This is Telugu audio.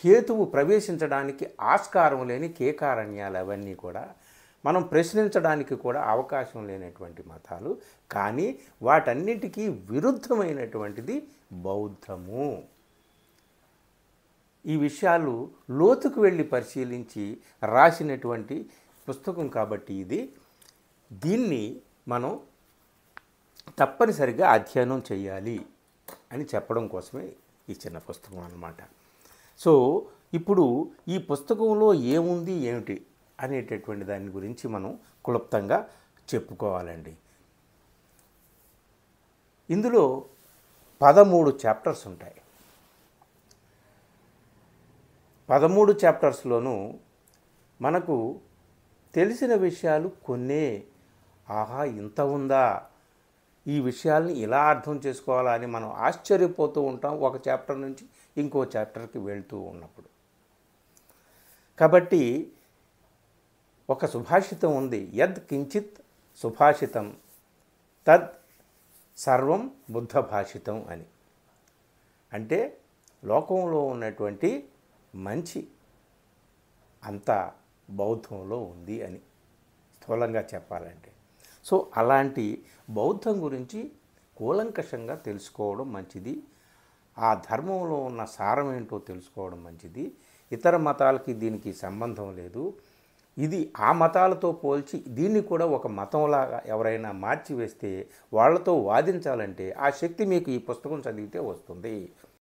హేతువు ప్రవేశించడానికి ఆస్కారం లేని కేకారణ్యాలు అవన్నీ కూడా మనం ప్రశ్నించడానికి కూడా అవకాశం లేనటువంటి మతాలు. కానీ వాటన్నిటికీ విరుద్ధమైనటువంటిది బౌద్ధము. ఈ విషయాలు లోతుకు వెళ్ళి పరిశీలించి రాసినటువంటి పుస్తకం కాబట్టి దీన్ని మనం తప్పనిసరిగా అధ్యయనం చేయాలి అని చెప్పడం కోసమే ఈ చిన్న పుస్తకం అన్నమాట. సో ఇప్పుడు ఈ పుస్తకంలో ఏముంది ఏమిటి అనేటటువంటి దాని గురించి మనం క్లుప్తంగా చెప్పుకోవాలండి. ఇందులో 13 చాప్టర్స్ ఉంటాయి. 13 చాప్టర్స్లోనూ మనకు తెలిసిన విషయాలు కొన్నే. ఆహా, ఇంత ఉందా, ఈ విషయాల్ని ఇలా అర్థం చేసుకోవాలా అని మనం ఆశ్చర్యపోతూ ఉంటాం ఒక చాప్టర్ నుంచి ఇంకో చాప్టర్కి వెళ్తూ ఉన్నప్పుడు. కాబట్టి ఒక సుభాషితం ఉంది, యద్ కించిత్ సుభాషితం తద్ సర్వం బుద్ధ భాషితం అని. అంటే లోకంలో ఉన్నటువంటి మంచి అంతా బౌద్ధంలో ఉంది అని స్థూలంగా చెప్పాలంటే. సో అలాంటి బౌద్ధం గురించి కూలంకషంగా తెలుసుకోవడం మంచిది. ఆ ధర్మంలో ఉన్న సారం ఏంటో తెలుసుకోవడం మంచిది. ఇతర మతాలకి దీనికి సంబంధం లేదు. ఇది ఆ మతాలతో పోల్చి దీన్ని కూడా ఒక మతంలాగా ఎవరైనా మార్చివేస్తే వాళ్ళతో వాదించాలంటే ఆ శక్తి మీకు ఈ పుస్తకం చదివితే వస్తుంది.